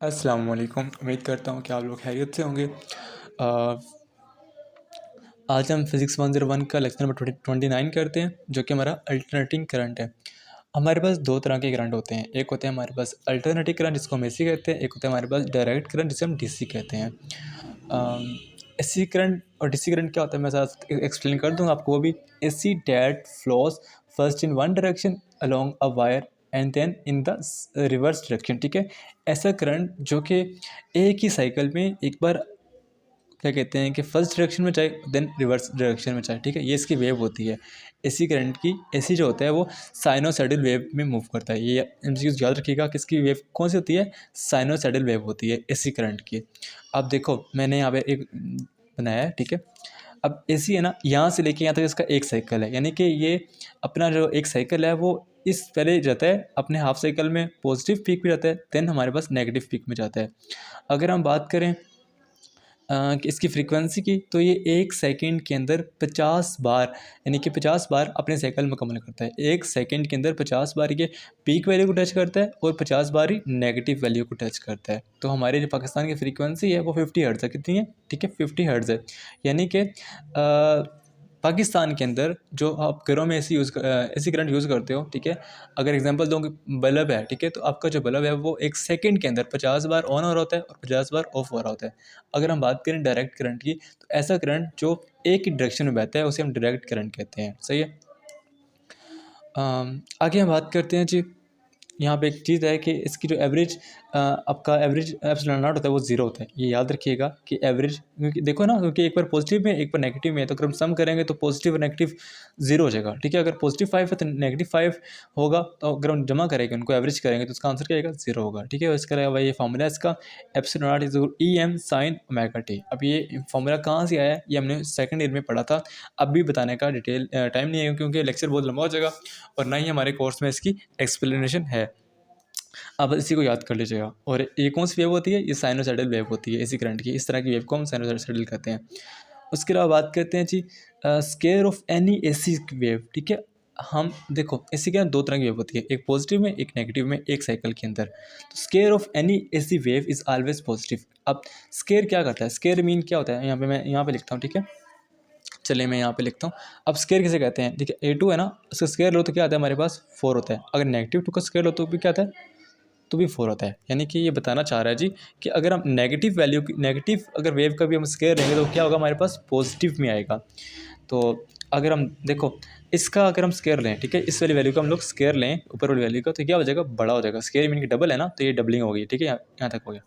अस्सलाम वालेकुम। उम्मीद करता हूँ कि आप लोग खैरियत से होंगे। अ, आज हम फिज़िक्स 101 का लेक्चर नंबर 29 करते हैं, जो कि हमारा अल्टरनेटिंग करंट है। हमारे पास दो तरह के करंट होते हैं। एक होते हैं हमारे पास अल्टरनेटिंग करंट, जिसको हम एसी कहते हैं। एक होता है हमारे पास डायरेक्ट करंट, जिसे हम डीसी कहते हैं। एसी करंट और डीसी करंट क्या होता है, मैं साथ एक्सप्लेन कर दूँगा आपको वो भी। AC that flows first in one direction along a wire and then in the reverse direction. ठीक है, ऐसा करंट जो कि एक ही साइकिल में एक बार क्या कहते हैं कि फर्स्ट डायरेक्शन में जाए देन रिवर्स डायरेक्शन में जाए। ठीक है, ये इसकी वेव होती है। एसी करंट की एसी जो होता है वो साइनोसाइडल वेव में मूव करता है। ये चीज़ याद रखिएगा कि इसकी वेव कौन सी होती है, साइनोसाइडल वेव होती है एसी करंट की। अब देखो मैंने यहाँ पे एक बनाया है। ठीक है, अब एसी है ना, यहाँ से लेके यहाँ तक इसका एक साइकिल है, यानी कि ये अपना जो एक साइकिल है वो इस पहले जाता है अपने हाफ साइकिल में पॉजिटिव पीक में जाता है, देन हमारे पास नेगेटिव पीक में जाता है। अगर हम बात करें कि इसकी फ्रीक्वेंसी की, तो ये एक सेकंड के अंदर 50 बार, यानी कि 50 बार अपने साइकिल मुकम्मल करता है। एक सेकंड के अंदर 50 बार ये पीक वैल्यू को टच करता है और 50 बार ही नेगेटिव वैल्यू को टच करता है। तो हमारे जो पाकिस्तान की फ्रीक्वेंसी है वो 50 हर्ट्ज़ है। कितनी है? ठीक है, 50 हर्ट्ज़ है। यानी कि पाकिस्तान के अंदर जो आप घरों में एसी करंट यूज़ करते हो, ठीक है, अगर एग्जांपल दूँ कि बल्ब है, ठीक है, तो आपका जो बल्ब है वो एक सेकंड के अंदर 50 बार ऑन हो रहा होता है और 50 बार ऑफ हो रहा होता है। अगर हम बात करें डायरेक्ट करंट की, तो ऐसा करंट जो एक ही डायरेक्शन में बहता है उसे हम डायरेक्ट करंट कहते हैं। सही है। आगे हम बात करते हैं जी। यहाँ पे एक चीज़ है कि इसकी जो एवरेज आपका एवरेज एप्सिलॉन नॉट होता है वो ज़ीरो होता है। ये याद रखिएगा कि एवरेज, क्योंकि देखो ना, क्योंकि एक बार पॉजिटिव में एक बार नेगेटिव में है, तो अगर हम सम करेंगे तो पॉजिटिव और नेगेटिव ज़ीरो हो जाएगा। ठीक है, अगर पॉजिटिव 5 है तो नेगेटिव 5 होगा, तो अगर हम जमा करेंगे उनको एवरेज करेंगे तो उसका आंसर क्या आएगा? ज़ीरो होगा। ठीक है, इसके अलावा ये फार्मूला है इसका, epsilon naught is E M sine omega T. अब ये फार्मूला कहाँ से आया है, ये हमने सेकंड ईयर में पढ़ा था। अब भी बताने का डिटेल टाइम नहीं है, क्योंकि लेक्चर बहुत लंबा हो जाएगा और ना ही हमारे कोर्स में इसकी एक्सप्लेनेशन है। आप इसी को याद कर लीजिएगा। और ये कौन सी वेव होती है? ये साइनोसाइडल वेव होती है एसी करंट की। इस तरह की वेव को हम साइनोसाइडल कहते हैं। उसके अलावा बात करते हैं जी square of any AC wave. ठीक है, हम देखो एसी के अंदर दो तरह की वेव होती है, एक पॉजिटिव में एक नेगेटिव में, एक साइकिल के अंदर। तो square of any AC wave is always positive. अब स्केयर क्या करता है? स्केयर मीन क्या होता है? यहाँ पे मैं यहाँ पे लिखता हूँ। ठीक है, चलिए मैं यहाँ पे लिखता हूँ। अब स्केयर किसे कहते हैं? ठीक है, A2 है ना, उसका स्केयर लो तो क्या आता है हमारे पास? 4 होता है। अगर नेगेटिव 2 का स्केयर लो तो भी क्या आता है? तो भी 4 होता है। यानी कि ये बताना चाह रहा है जी कि अगर हम नेगेटिव वैल्यू की, नेगेटिव अगर वेव का भी हम स्केयर लेंगे तो क्या होगा हमारे पास? पॉजिटिव में आएगा। तो अगर हम देखो इसका अगर हम स्केयर लें, ठीक है, इस वाली वैल्यू का हम लोग स्केयर लें ऊपर वाली वैल्यू का, तो क्या हो जाएगा? बड़ा हो जाएगा। स्केयर मीन कि डबल है ना, तो ये डबलिंग हो गई। ठीक है, यहाँ तक हो गया।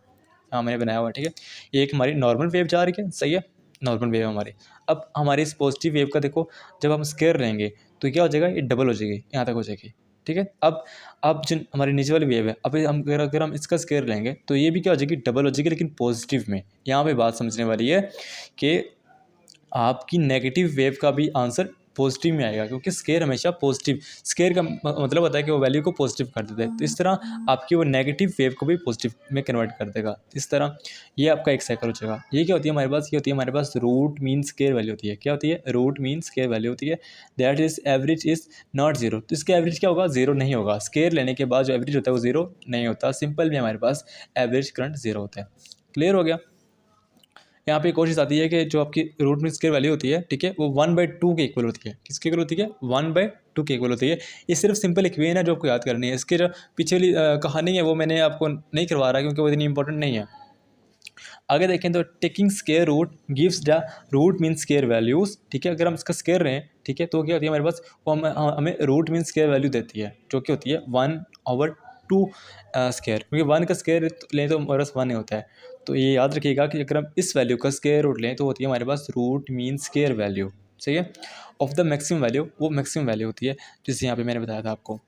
हाँ, मैंने बनाया हुआ है। ठीक है, ये एक हमारी नॉर्मल वेव जा रही है, सही है, नॉर्मल वेव हमारी। अब हमारी इस पॉजिटिव वेव का देखो, जब हम स्केयर लेंगे तो क्या हो जाएगा? ये डबल हो जाएगी, यहाँ तक हो जाएगी। ठीक है, अब जिन हमारी नीचे वाली वेव है, अब हम अगर हम इसका स्केयर लेंगे तो ये भी क्या हो जाएगी? डबल हो जाएगी, लेकिन पॉजिटिव में। यहाँ पे बात समझने वाली है कि आपकी नेगेटिव वेव का भी आंसर पॉजिटिव में आएगा, क्योंकि स्केयर हमेशा पॉजिटिव, स्केयर का मतलब होता है कि वो वैल्यू को पॉजिटिव कर देता है। तो इस तरह आपकी वो नेगेटिव वेव को भी पॉजिटिव में कन्वर्ट कर देगा। इस तरह ये आपका एक साइकिल हो जाएगा। ये क्या होती है हमारे पास? ये होती है हमारे पास रूट मीन स्केयर वैल्यू होती है। क्या होती है? रूट मीन स्केयर वैल्यू होती है। That is average is not zero. तो इसका एवरेज क्या होगा? जीरो नहीं होगा। स्केयर लेने के बाद जो एवरेज होता है वो जीरो नहीं होता। सिंपल में हमारे पास एवरेज करंट जीरो होता है। क्लियर हो गया? यहाँ पे कोशिश आती है कि जो आपकी रूट मीन स्क्वायर वैल्यू होती है, ठीक है, वो 1/2 के इक्वल होती है। किसके इक्वल होती है? 1/2 के इक्वल होती है। ये सिर्फ सिंपल इक्वेशन है जो आपको याद करनी है। इसकी जो पीछे वाली कहानी है वो मैंने आपको नहीं करवा रहा, क्योंकि वो इतनी इंपॉर्टेंट नहीं है। आगे देखें तो taking square root gives the root mean square values. ठीक है, अगर हम इसका स्केयर लें, ठीक है, तो क्या होती है हमारे पास? वो हमें रूट मीन स्केयर वैल्यू देती है, जो कि होती है 1/2 स्केयर, क्योंकि 1 का स्केयर लें तो हमारे पास 1 ही होता है। तो ये याद रखिएगा कि अगर हम इस वैल्यू का स्केयर रूट लें तो होती है हमारे पास रूट मीन स्केयर वैल्यू। सही है, ऑफ द मैक्सिमम वैल्यू, वो मैक्सिमम वैल्यू होती है जिसे यहाँ पे मैंने बताया था आपको।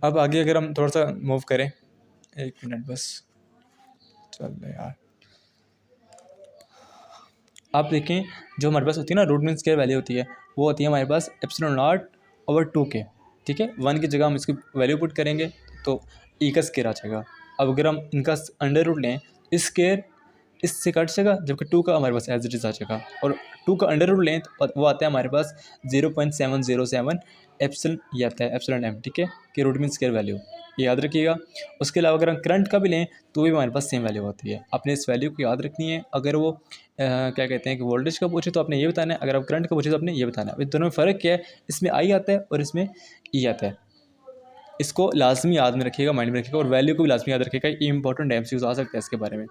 अब आगे अगर हम थोड़ा सा मूव करें, एक मिनट बस, चल रहे यार। आप देखें जो हमारे पास होती है ना रूट मीन स्क्वायर वैल्यू होती है, वो होती है हमारे पास एप्सिलॉन नॉट ओवर 2 के। ठीक है, 1 की जगह हम इसकी वैल्यू पुट करेंगे तो ई का स्केयर आ जाएगा। अब अगर हम इनका अंडर रूट लें, इस स्केयर इससे कट जाएगा, जबकि 2 का हमारे पास एज इट इज़ आ जाएगा। और 2 का अंडर रूट लें तो वो आता है हमारे पास 0.707 एप्सिलॉन, ये आता है एप्सिलॉन एम, ठीक है, कि रूट मीन स्क्वायर वैल्यू, ये याद रखिएगा। उसके अलावा अगर हम करंट का भी लें तो भी हमारे पास सेम वैल्यू होती है। आपने इस वैल्यू को याद रखनी है। अगर वो क्या कहते हैं कि वोल्टेज का पूछे तो आपने ये बताना है, अगर आप करंट का पूछे तो आपने ये बताना है। दोनों में फ़र्क क्या है, इसमें आई आता है और इसमें ई आता है। इसको लाजमी याद में रखिएगा, माइंड में रखिएगा, और वैल्यू को भी लाजमी याद रखिएगा। ये इंपॉर्टेंट एमसीक्यूज आ सकते हैं इसके बारे में।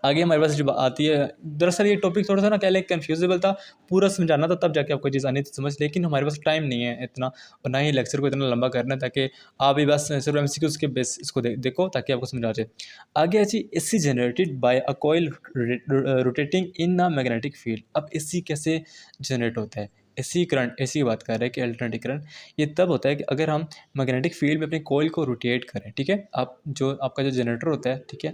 आगे हमारे पास जो आती है, दरअसल ये टॉपिक थोड़ा सा ना क्या है, कंफ्यूजेबल था, पूरा समझाना था तब जाके आपको चीज़ आनी थी समझ, लेकिन हमारे पास टाइम नहीं है इतना, और ना ही लेक्चर को इतना लंबा करना है, ताकि आप भी बस सिर्फ एमसीक्यूज के बेस इसको देखो ताकि आपको समझ आ जाए। आगे अच्छी AC generated by a coil rotating in a magnetic field. अब एसी कैसे जनरेट होता है? एसी करंट, एसी की बात कर रहे हैं कि अल्टरनेटिंग करंट, ये तब होता है कि अगर हम मैग्नेटिक फील्ड में अपने कॉइल को रोटेट करें, ठीक है। आप जो आपका जो जनरेटर होता है, ठीक है,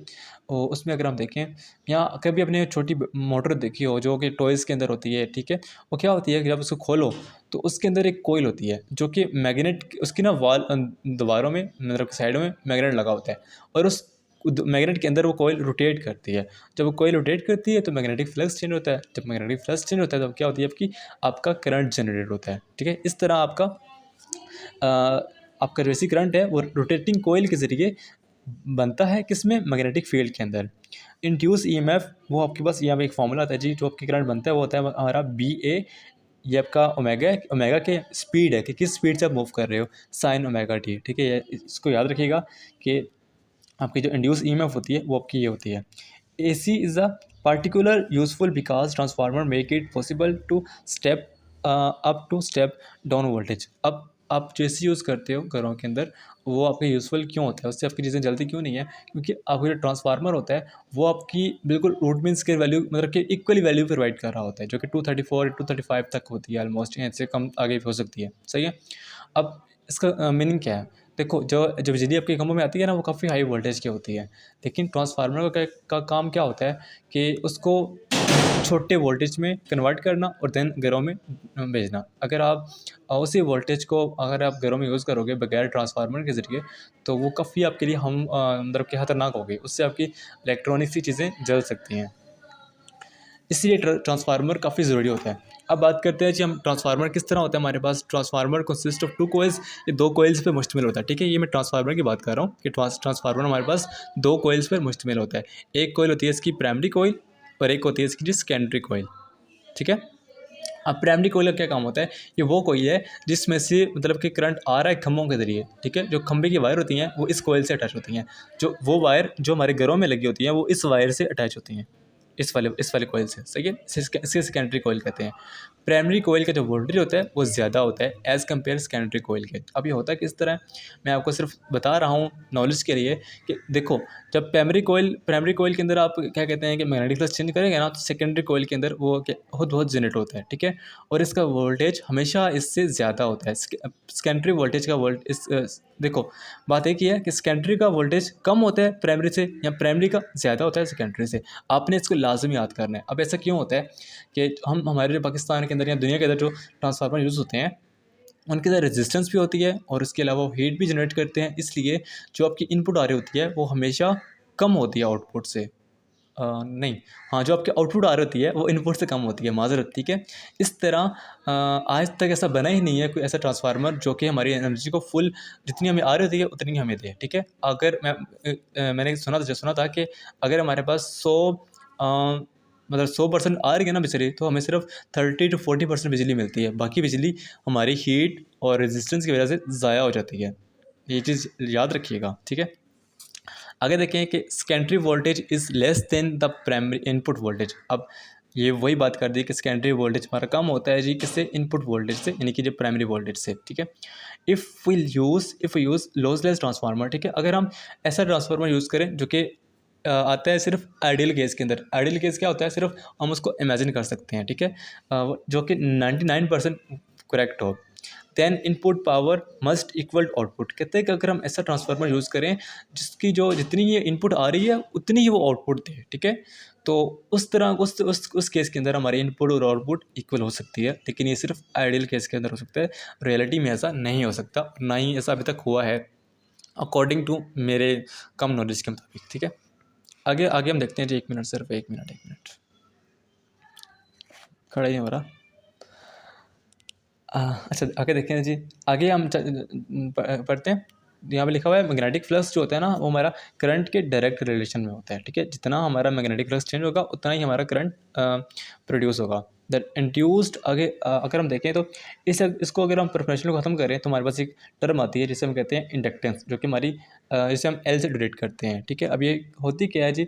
उसमें अगर हम देखें, या कभी अपने छोटी मोटर देखी हो जो कि टॉयज़ के अंदर होती है, ठीक है। वो क्या होती है कि जब उसको खोलो तो उसके अंदर एक कोयल होती है जो कि मैग्नेट, उसकी ना दीवारों में, मतलब साइडों में मैग्नेट लगा होता है, और उस मैग्नेट के अंदर वो कोयल रोटेट करती है। जब वो कोयल रोटेट करती है तो मैग्नेटिक फ्लक्स चेंज होता है। जब मैग्नेटिक फ्लक्स चेंज होता है तो क्या होती है आपका करंट जनरेट होता है, ठीक है। इस तरह आपका जो एसी करंट है वो रोटेटिंग कोयल के ज़रिए बनता है, किसमें? मैग्नेटिक फील्ड के अंदर। इंड्यूस ईएमएफ, वो आपके पास यहाँ पे एक फार्मूला आता है जी, जो आपकी करंट बनता है वो होता है हमारा बी ए, ये आपका ओमेगा है, ओमेगा के स्पीड है कि किस स्पीड से आप मूव कर रहे हो, साइन ओमेगा टी, ठीक है। इसको याद रखिएगा कि आपकी जो इंड्यूस ईएमएफ होती है वो आपकी ये होती है। AC is a particular useful because transformer make it possible to step up to step down voltage. अब आप जो एसी यूज़ करते हो घरों के अंदर, वो आपके यूज़फुल क्यों होता है, उससे आपकी चीज़ें जल्दी क्यों नहीं है? क्योंकि आपका जो ट्रांसफार्मर होता है वो आपकी बिल्कुल रूट मीन्स के वैल्यू, मतलब कि इक्वली वैल्यू प्रोवाइड कर रहा होता है, जो कि 234 235 तक होती है ऑलमोस्ट, इससे कम आगे भी हो सकती है, सही है। अब इसका मीनिंग क्या है? देखो, जो बिजली आपके कमरों में आती है ना, वो काफ़ी हाई वोल्टेज की होती है, लेकिन ट्रांसफार्मर का काम क्या होता है कि उसको छोटे वोल्टेज में कन्वर्ट करना और देन घरों में भेजना। अगर आप उसी वोल्टेज को अगर आप घरों में यूज़ करोगे बगैर ट्रांसफार्मर के ज़रिए, तो वो काफ़ी आपके लिए मतलब कि खतरनाक होगी, उससे आपकी इलेक्ट्रॉनिक सी चीज़ें जल सकती हैं। इसलिए ट्रांसफार्मर काफ़ी ज़रूरी होता है। अब बात करते हैं जी, हम ट्रांसफार्मर किस तरह होता है हमारे पास। ट्रांसफार्मर कंसिस्ट ऑफ 2 कॉइल्स, ये 2 कॉइल्स पे मुश्तमिल होता है, ठीक है। ये मैं ट्रांसफार्मर की बात कर रहा हूँ कि ट्रांसफार्मर हमारे पास 2 कॉइल्स पर मुश्तमिल होता है। एक कॉइल होती है इसकी प्राइमरी कॉइल, और एक होती है इसकी जो सेकेंडरी कॉइल, ठीक है। अब प्राइमरी कॉइल का क्या काम होता है? ये वो कॉइल है जिसमें से मतलब कि करंट आ रहा है खंभों के ज़रिए, ठीक है। जो खंभे की वायर होती हैं वो इस कॉइल से अटैच होती हैं। जो वो वायर जो हमारे घरों में लगी होती हैं वो इस वायर से अटैच होती हैं, इस वाले कॉइल से, सही है। इसे सेकेंडरी कॉइल कहते हैं। प्राइमरी कॉइल का जो वोल्टेज होता है वो ज़्यादा होता है एज़ कम्पेयर सेकेंडरी कॉइल के। अब ये होता है किस तरह, मैं आपको सिर्फ बता रहा हूँ नॉलेज के लिए कि देखो, जब प्राइमरी कॉइल के अंदर आप क्या कहते हैं कि मैग्नेटिक फ्लक्स चेंज करेंगे ना, तो सेकेंडरी कॉइल के अंदर वो क्या बहुत जनरेट होता है, ठीक है। और इसका वोल्टेज हमेशा इससे ज़्यादा होता है। सेकेंडरी वोल्टेज का देखो, बात एक ही है कि सेकेंडरी का वोल्टेज कम होता है प्राइमरी से, या प्राइमरी का ज़्यादा होता है सेकेंडरी से। आपने इसको लाजमी याद करना है। अब ऐसा क्यों होता है कि हमारे जो पाकिस्तान के अंदर या दुनिया के अंदर जो ट्रांसफार्मर यूज़ होते हैं, उनके अंदर रेजिस्टेंस भी होती है और उसके अलावा वो हीट भी जनरेट करते हैं, इसलिए जो आपकी इनपुट आ रही होती है वो हमेशा कम होती है आउटपुट से। नहीं, हाँ, जो आपकी आउटपुट आ रही होती है वो इनपुट से कम होती है, माज़रत, ठीक है। इस तरह आज तक ऐसा बना ही नहीं है कोई ऐसा ट्रांसफार्मर जो कि हमारी एनर्जी को फुल जितनी हमें आ रही होती है उतनी हमें दे, ठीक है। अगर मैंने सुना था कि अगर हमारे पास 100 मतलब 100% आ रही है ना बिजली, तो हमें सिर्फ 30 to 40% बिजली मिलती है, बाकी बिजली हमारी हीट और रेजिस्टेंस की वजह से ज़ाया हो जाती है। ये चीज़ याद रखिएगा, ठीक है। आगे देखें कि secondary voltage is less than the primary input voltage. अब ये वही बात कर दी कि सेकेंडरी वोल्टेज हमारा कम होता है जी, किससे? इनपुट वोल्टेज से, यानी कि जो प्राइमरी वोल्टेज से, ठीक है। If we use lossless transformer, ठीक है। अगर हम ऐसा ट्रांसफार्मर यूज़ करें जो कि आता है सिर्फ आइडियल केस के अंदर। आइडियल केस क्या होता है? सिर्फ हम उसको इमेजिन कर सकते हैं, ठीक है। जो कि 99% करेक्ट हो। Then input power must equal output. कहते हैं कि अगर हम ऐसा ट्रांसफार्मर यूज़ करें जिसकी जो जितनी ये इनपुट आ रही है उतनी ही वो आउटपुट दे, ठीक है। तो उस तरह उस केस के अंदर हमारी इनपुट और आउटपुट इक्वल हो सकती है, लेकिन ये सिर्फ आइडियल केस के अंदर हो सकता है। रियलिटी में ऐसा नहीं हो सकता, ना ही ऐसा अभी तक हुआ है, अकॉर्डिंग टू मेरे कम नॉलेज के मुताबिक, ठीक है। आगे आगे हम देखते हैं जी। 1 मिनट, सिर्फ 1 मिनट खड़ा ही नहीं हो रहा। अच्छा, आगे देखते हैं जी। आगे हम पढ़ते हैं। यहाँ पे लिखा हुआ है मैग्नेटिक फ्लक्स जो होता है ना, वो हमारा करंट के डायरेक्ट रिलेशन में होता है, ठीक है। जितना हमारा मैग्नेटिक फ्लक्स चेंज होगा उतना ही हमारा करंट प्रोड्यूस होगा। दैट इंड्यूस्ड, आगे अगर हम देखें तो इसको अगर हम प्रोफेशनल को ख़त्म करें तो हमारे पास एक टर्म आती है जिसे हम कहते हैं इंडक्टेंस, जो कि हमारी जिसे हम एल से डिनोट करते हैं, ठीक है। अब ये होती क्या है जी,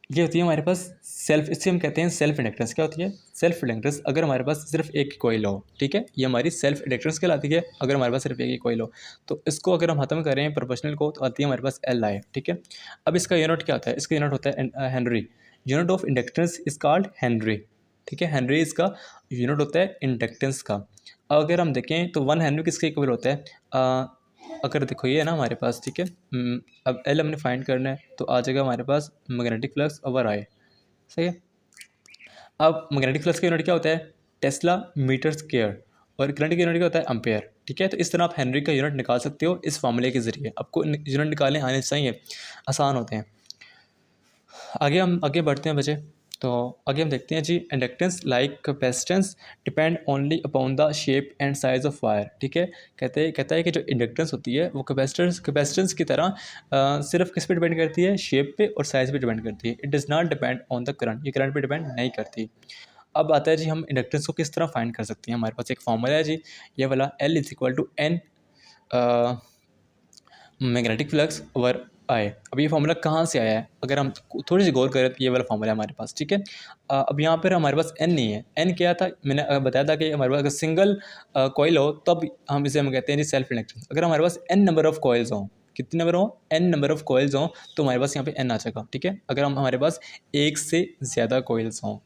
ये होती है हमारे पास सेल्फ, इससे हम कहते हैं सेल्फ इंडक्टेंस। क्या होती है? Self inductance. अगर हमारे पास सिर्फ एक कॉइल हो, ठीक है, ये हमारी सेल्फ इंडक्टेंस कहलाती है। अगर हमारे पास सिर्फ एक ही कॉइल हो तो इसको अगर हम खत्म करें प्रोपोर्शनल को तो आती है हमारे पास एल आई, ठीक है। अब इसका यूनिट क्या होता है? इसका यूनिट होता है Henry. Unit of inductance is called Henry, ठीक है। हेनरी इसका यूनिट होता है इंडक्टेंस का। अगर हम देखें तो 1 हेनरी किसके इक्वल होता है? अगर देखो ये है ना हमारे पास, ठीक है। अब एल हमने फाइंड करना है तो आ जाएगा हमारे पास मैग्नेटिक फ्लक्स ओवर आई, सही है। अब मैग्नेटिक फ्लक्स का यूनिट क्या होता है? Tesla meter square. और करंट का यूनिट क्या होता है? एम्पेयर, ठीक है। तो इस तरह आप हेनरी का यूनिट निकाल सकते हो इस फॉर्मूले के ज़रिए। आपको यूनिट निकालने आने चाहिए, आसान होते हैं। आगे हम आगे बढ़ते हैं बच्चे। तो आगे हम देखते हैं जी। Inductance like capacitance depend only upon the shape and size of wire, ठीक है। कहता है कि जो इंडक्टेंस होती है वो कैपेसिटेंस की तरह सिर्फ किस पे डिपेंड करती है? शेप पे और साइज पे डिपेंड करती है। It does not depend on the current, ये करंट पे डिपेंड नहीं करती। अब आता है जी हम इंडक्टेंस को किस तरह फाइंड कर सकते हैं। हमारे पास एक फॉर्मूला है जी, ये वाला L is equal to N magnetic flux over I. अब ये फॉर्मूला कहाँ से आया है? अगर हम थोड़ी सी गौर करें तो ये वाला फॉर्मूला है हमारे पास, ठीक है। अब यहाँ पर हमारे पास एन नहीं है। एन क्या था? मैंने बताया था कि हमारे पास अगर सिंगल कॉइल हो तब हम इसे हम कहते हैं जी सेल्फ इंडक्टेंस। अगर हमारे पास एन नंबर ऑफ कॉइल्स हों, कितने नंबर हो? एन नंबर ऑफ कॉइल्स हों तो हमारे पास यहाँ पे एन आ जाएगा, ठीक है। अगर हमारे पास एक से ज़्यादा कॉइल्स हों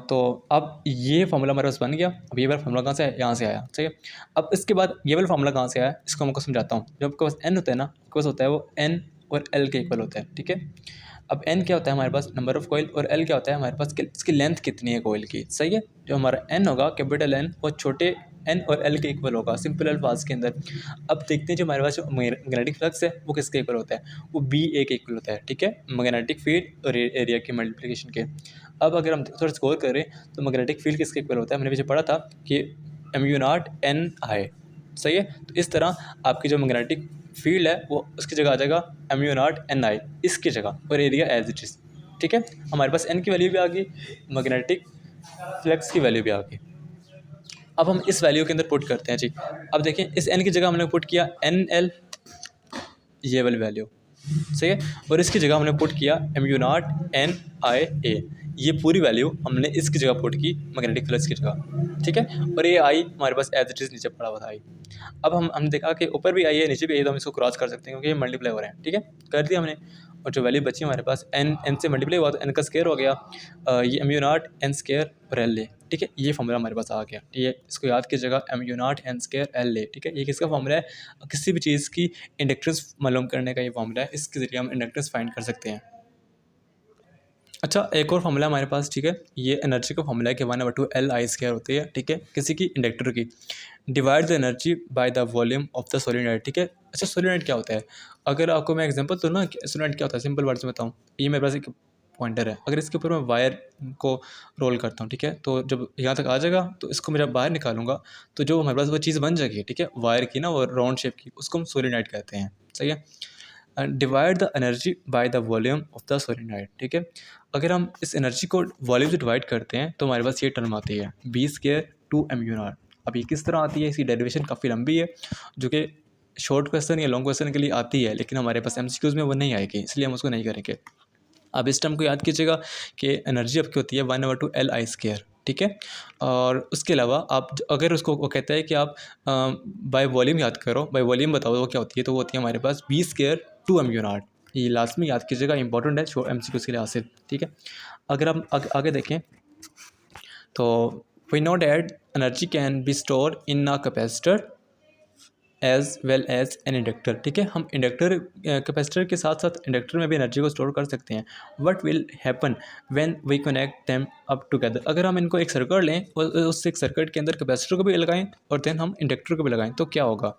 तो अब ये फार्मूला हमारे पास बन गया। अब ये वाला फार्मूला कहाँ से आया? यहाँ से आया, ठीक है। अब इसके बाद ये वाला फार्मूला कहाँ से आया इसको मैं आपको समझाता हूँ। जब आपके पास एन होता है ना, आपके पास होता है वो एन और एल के इक्वल होता है, ठीक है। अब एन क्या होता है हमारे पास? Number of coil. और एल क्या होता है हमारे पास? इसकी लेंथ कितनी है कॉइल की, सही है। जो हमारा एन होगा कैपिटल एन, वो छोटे एन और एल के इक्वल होगा सिंपल अल्फाज के अंदर। अब देखते हैं जो हमारे पास जो मैग्नेटिक फ्लक्स है वो किसके इक्वल होता है? वो बी ए के इक्वल होता है, ठीक है। मैग्नेटिक फील्ड और एरिया के मल्टीप्लिकेशन के। अब अगर हम थोड़ा स्कोर करें तो मैग्नेटिक फील्ड किसके इक्वल होता है? मैंने पीछे पढ़ा था कि एम यू नॉट एन आई, सही है। तो इस तरह आपकी जो मैग्नेटिक फील्ड है वो उसकी जगह आ जाएगा एम यू नॉट एन आई इसकी जगह, और एरिया एज इट इज़, ठीक है। हमारे पास एन की वैल्यू भी आ गई, मैग्नेटिक फ्लक्स की वैल्यू भी आ गई। अब हम इस वैल्यू के अंदर पुट करते हैं जी। अब देखें इस एन की जगह हमने पुट किया एन एल, ये वाली वैल्यू, सही है। और इसकी जगह हमने पुट किया एम यू नॉट एन आई ए, ये पूरी वैल्यू हमने इसकी जगह पुट की मैग्नेटिक फ्लक्स की जगह, ठीक है। और ये आई हमारे पास एज इट इज़ नीचे पड़ा हुआ था आई। अब हम देखा कि ऊपर भी आई है नीचे भी आई है, तो हम इसको क्रॉस कर सकते हैं क्योंकि ये मल्टीप्लाई हो रहे हैं, ठीक है। कर दिया हमने। और जो वैल्यू बची हमारे पास एन से मल्टीप्लाई हुआ तो एन का स्क्वायर हो गया, ये M you naught N square और एल ए, ठीक है। ये फॉर्मूला हमारे पास आ गया, ठीक है। इसको याद कीजिएगा M you naught N square L A, ठीक है। ये किसका फॉर्मूला है? किसी भी चीज़ की इंडक्टेंस मालूम करने का ये फॉर्मूला है, इसके ज़रिए हम इंडक्टेंस फाइंड कर सकते हैं। अच्छा, एक और फॉर्मूला हमारे पास, ठीक है। ये एनर्जी का फॉर्मूला है कि 1/2 एल आई स्क्वायर होती है, ठीक है, किसी की इंडक्टर की। Divide the energy by the volume of the solenoid, ठीक है। अच्छा, सोलेनोइड क्या होता है? अगर आपको मैं एग्जांपल दूँ ना कि सोलेनोइड क्या होता है, सिंपल वर्ड्स में बताऊँ। ये मेरे पास एक पॉइंटर है, अगर इसके ऊपर मैं वायर को रोल करता हूँ, ठीक है, तो जब यहाँ तक आ जाएगा तो इसको मैं जब बाहर निकालूंगा तो जो हमारे पास वो चीज़ बन जाएगी, ठीक है, वायर की ना, वो राउंड शेप की, उसको हम सोलेनोइड कहते हैं, सही है। Divide the energy by the volume of the solenoid, ठीक है। अगर हम इस एनर्जी को वॉल्यूम से डिवाइड करते हैं तो हमारे पास ये टर्म आती है B square to M you naught. अब ये किस तरह आती है? इसकी डेरिवेशन काफ़ी लंबी है, जो कि शॉर्ट क्वेश्चन या लॉन्ग क्वेश्चन के लिए आती है, लेकिन हमारे पास एमसीक्यूज़ में वो नहीं आएगी, इसलिए हम उसको नहीं करेंगे। अब इस टर्म को याद कीजिएगा कि एनर्जी आपकी होती है 1/2 एल आई स्क्वायर, ठीक है। और उसके अलावा आप अगर उसको वो कहता है कि आप बाय वॉल्यूम याद करो, बाय वॉल्यूम बताओ वो क्या होती है, तो वो होती है हमारे पास B square to M you naught. ये लास्ट में याद कीजिएगा, इंपॉर्टेंट है शो एमसीक्यूज़ के लिए हासिल, ठीक है। अगर हम आगे देखें तो we know that energy can be store in a capacitor as well as an inductor, ठीक है। हम इंडक्टर कैपेसिटर के साथ साथ इंडक्टर में भी एनर्जी को स्टोर कर सकते हैं। What will happen when we connect them up together? अगर हम इनको एक सर्किट लें और उस एक सर्किट के अंदर कैपेसिटर को भी लगाएं और देन हम इंडक्टर को भी लगाएं तो क्या होगा?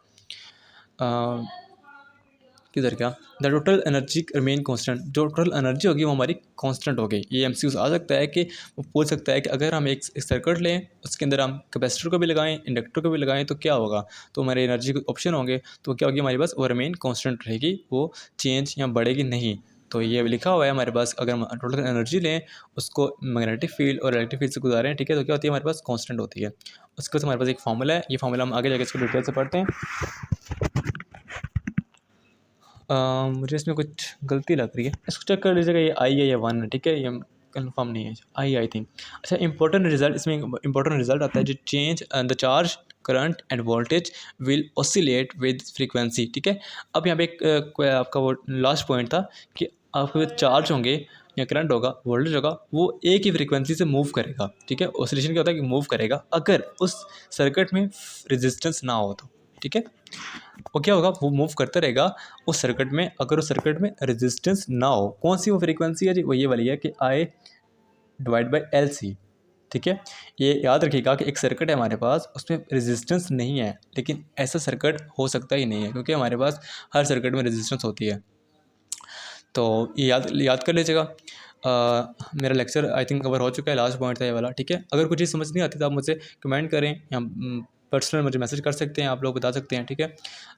किधर क्या, the total energy remain constant, जो टोटल एनर्जी होगी वो हमारी कांस्टेंट हो गई। ये एमसीक्यू आ सकता है कि वो पूछ सकता है कि अगर हम एक सर्किट लें, उसके अंदर हम कैपेसिटर को भी लगाएं, इंडक्टर को भी लगाएं तो क्या होगा, तो हमारे एनर्जी के ऑप्शन होंगे, तो क्या होगी हमारे पास, वो रिमेन कांस्टेंट रहेगी, वो चेंज या बढ़ेगी नहीं। तो ये लिखा हुआ है हमारे पास, अगर हम टोटल एनर्जी लें, उसको मैग्नेटिक फील्ड और इलेक्ट्रिक फील्ड से गुजारें, ठीक है, तो क्या होती है हमारे पास, कांस्टेंट होती है। उसके बाद हमारे पास एक फार्मूला है, ये फार्मूला हम आगे जाकर इसको डिटेल से पढ़ते हैं। मुझे इसमें कुछ गलती लग रही है, इसको चेक कर लीजिएगा, ये आई है या वन है, ठीक है, ये कन्फर्म नहीं है, आई थिंक। अच्छा, इंपॉर्टेंट रिजल्ट, इसमें इंपॉर्टेंट रिजल्ट आता है जो change the charge current end voltage will oscillate with frequency, ठीक है। अब यहाँ पे एक आपका वो लास्ट पॉइंट था कि आपके जो चार्ज होंगे या करंट होगा, वोल्टेज होगा, वो एक ही फ्रीक्वेंसी से मूव करेगा, ठीक है। ऑसिलेशन क्या होता है कि मूव करेगा अगर उस सर्किट में रेजिस्टेंस ना हो तो, ठीक है। वो क्या होगा, वो मूव करता रहेगा उस सर्किट में अगर उस सर्किट में रेजिस्टेंस ना हो। कौन सी वो फ्रीक्वेंसी है जी, वो ये वाली है कि I/L/C, ठीक है। ये याद रखिएगा कि एक सर्किट है हमारे पास, उसमें रेजिस्टेंस नहीं है, लेकिन ऐसा सर्किट हो सकता ही नहीं है क्योंकि हमारे पास हर सर्किट में रेजिस्टेंस होती है। तो ये याद याद कर लीजिएगा। मेरा लेक्चर आई थिंक कवर हो चुका है, लास्ट पॉइंट था ये वाला, ठीक है। अगर कुछ चीज़ समझ नहीं आती तो आप मुझसे कमेंट करें या पर्सनल मुझे मैसेज कर सकते हैं, आप लोग बता सकते हैं, ठीक है।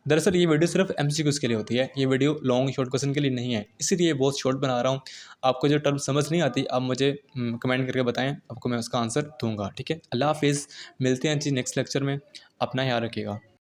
दरअसल ये वीडियो सिर्फ एमसीक्यूज़ के लिए होती है, ये वीडियो लॉन्ग शॉर्ट क्वेश्चन के लिए नहीं है, इसीलिए बहुत शॉर्ट बना रहा हूँ। आपको जो टर्म समझ नहीं आती आप मुझे कमेंट करके बताएं, आपको मैं उसका आंसर दूंगा, ठीक है। अल्लाह हाफिज़, मिलते हैं जी नेक्स्ट लेक्चर में, अपना ख्याल रखिएगा।